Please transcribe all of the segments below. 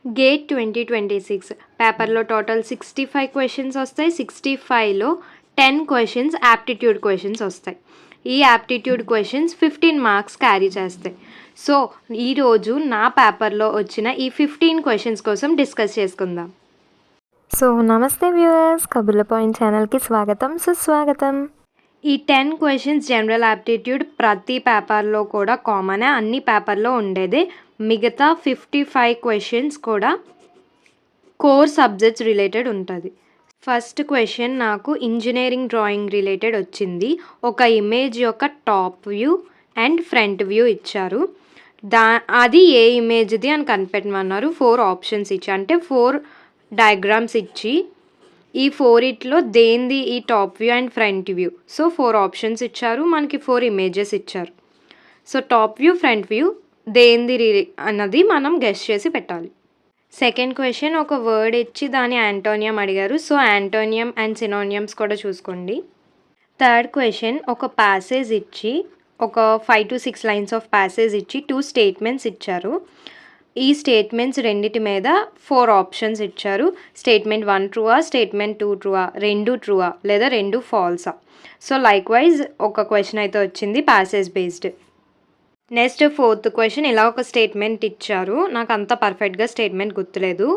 Gate 2026 పేపర్లో total 65 questions వస్తాయి. 65లో 10 questions aptitude questions వస్తాయి. ఈ యాప్టిట్యూడ్ క్వశ్చన్స్ 15 మార్క్స్ క్యారీ చేస్తాయి. సో ఈరోజు నా పేపర్లో వచ్చిన ఈ 15 క్వశ్చన్స్ కోసం డిస్కస్ చేసుకుందాం. సో నమస్తే వ్యూవర్స్, కబుర్ల పాయింట్ ఛానల్కి స్వాగతం సుస్వాగతం. ఈ 10 క్వశ్చన్స్ జనరల్ యాప్టిట్యూడ్ ప్రతి పేపర్లో కూడా కామనే, అన్ని పేపర్లో ఉండేదే. మిగతా 55 క్వశ్చన్స్ కూడా కోర్ సబ్జెక్ట్స్ రిలేటెడ్ ఉంటుంది. ఫస్ట్ క్వశ్చన్ నాకు ఇంజనీరింగ్ డ్రాయింగ్ రిలేటెడ్ వచ్చింది. ఒక ఇమేజ్ యొక్క top view and front view ఇచ్చారు. అది ఏ ఇమేజ్ది అని కనిపెట్టమన్నారు. 4 ఆప్షన్స్ ఇచ్చి, అంటే 4 డయాగ్రామ్స్ ఇచ్చి ఈ 4 దేంది ఈ top view and front view. So 4 options ఇచ్చారు, మనకి 4 ఇమేజెస్ ఇచ్చారు. So top view, front view దేంది అన్నది మనం గెస్ చేసి పెట్టాలి. సెకండ్ క్వశ్చన్ ఒక వర్డ్ ఇచ్చి దాని యాంటోనియం అడిగారు. సో యాంటోనియం అండ్ సినోనియమ్స్ కూడా చూసుకోండి. థర్డ్ క్వశ్చన్ ఒక ప్యాసేజ్ ఇచ్చి, ఒక 5 to 6 లైన్స్ ఆఫ్ ప్యాసేజ్ ఇచ్చి 2 స్టేట్మెంట్స్ ఇచ్చారు. ఈ స్టేట్మెంట్స్ రెండిటి మీద 4 ఆప్షన్స్ ఇచ్చారు. స్టేట్మెంట్ 1 ట్రూవా, స్టేట్మెంట్ 2 ట్రూవా, 2 ట్రూవా లేదా 2 ఫాల్సా. సో లైక్ వైజ్ ఒక క్వశ్చన్ అయితే వచ్చింది passage based. Next fourth question ఇలా ఒక స్టేట్మెంట్ ఇచ్చారు. నాకు అంత పర్ఫెక్ట్గా స్టేట్మెంట్ గుర్తులేదు.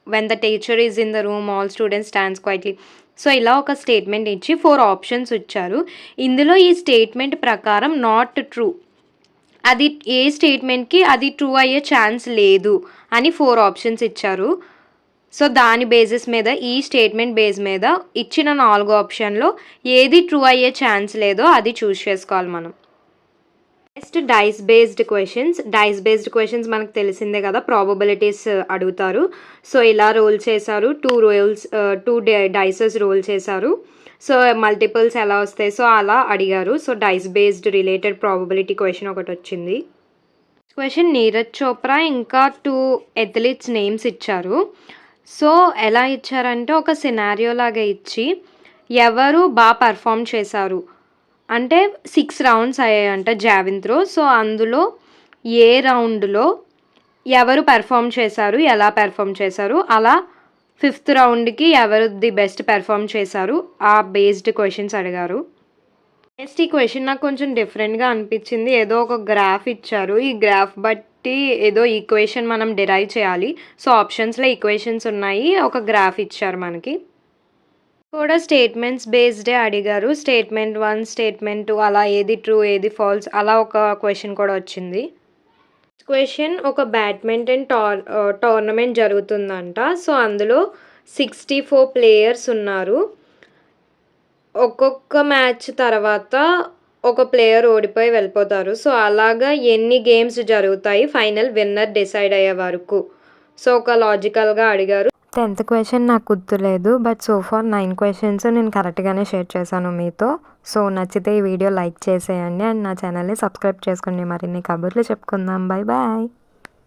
When the teacher is in the room all students stands quietly. So ఇలా ఒక స్టేట్మెంట్ ఇచ్చి 4 ఆప్షన్స్ ఇచ్చారు. ఇందులో ఈ స్టేట్మెంట్ ప్రకారం నాట్ ట్రూ, అది ఏ స్టేట్మెంట్కి అది ట్రూ అయ్యే ఛాన్స్ లేదు అని 4 ఆప్షన్స్ ఇచ్చారు. సో దాని బేసిస్ మీద, ఈ స్టేట్మెంట్ బేస్ మీద ఇచ్చిన 4 ఆప్షన్లో ఏది ట్రూ అయ్యే ఛాన్స్ లేదో అది చూస్ చేసుకోవాలి మనం. Next dice based questions. Dice based questions మనకు తెలిసిందే కదా, ప్రాబబిలిటీస్ అడుగుతారు. సో ఇలా రోల్ చేశారు, 2 డైసెస్ రోల్ చేశారు. సో మల్టిపుల్స్ ఎలా వస్తాయి, సో అలా అడిగారు. So dice based related probability question ఒకటి వచ్చింది. క్వశ్చన్ నీరజ్ చోప్రా ఇంకా 2 అథ్లీట్స్ నేమ్స్ ఇచ్చారు. సో ఎలా ఇచ్చారంటే ఒక సినారియో లాగా ఇచ్చి ఎవరు బాగా పర్ఫామ్ చేశారు అంటే 6 రౌండ్స్ అయ్యాయంట జావెలిన్ త్రో. సో అందులో ఏ రౌండ్లో ఎవరు పెర్ఫామ్ చేశారు, ఎలా పెర్ఫామ్ చేశారు, అలా 5th రౌండ్కి ఎవరు ది బెస్ట్ పెర్ఫామ్ చేశారు, ఆ బేస్డ్ క్వశ్చన్స్ అడిగారు. నెక్స్ట్ ఈ క్వశ్చన్ నాకు కొంచెం డిఫరెంట్గా అనిపించింది. ఏదో ఒక గ్రాఫ్ ఇచ్చారు, ఈ గ్రాఫ్ బట్టి ఏదో ఈక్వేషన్ మనం డిరైవ్ చేయాలి. సో ఆప్షన్స్లో ఈక్వేషన్స్ ఉన్నాయి, ఒక గ్రాఫ్ ఇచ్చారు మనకి. కూడా స్టేట్మెంట్స్ బేస్డే అడిగారు. స్టేట్మెంట్ 1, స్టేట్మెంట్ 2 అలా ఏది ట్రూ ఏది ఫాల్స్ అలా ఒక క్వశ్చన్ కూడా వచ్చింది. క్వశ్చన్ ఒక బ్యాడ్మింటన్ టోర్నమెంట్ జరుగుతుందంట. సో అందులో 64 ప్లేయర్స్ ఉన్నారు. ఒక్కొక్క మ్యాచ్ తర్వాత ఒక ప్లేయర్ ఓడిపోయి వెళ్ళిపోతారు. సో అలాగా ఎన్ని గేమ్స్ జరుగుతాయి ఫైనల్ విన్నర్ డిసైడ్ అయ్యే వరకు. సో ఒక లాజికల్గా అడిగారు. 10th క్వశ్చన్ నాకు గుర్తులేదు, బట్ సో ఫార్ 9 క్వశ్చన్స్ నేను కరెక్ట్గానే షేర్ చేశాను మీతో. సో నచ్చితే ఈ వీడియో లైక్ చేసేయండి అండ్ నా ఛానల్ని సబ్స్క్రైబ్ చేసుకోండి. మరిన్ని కబుర్లు చెప్పుకుందాం. Bye bye.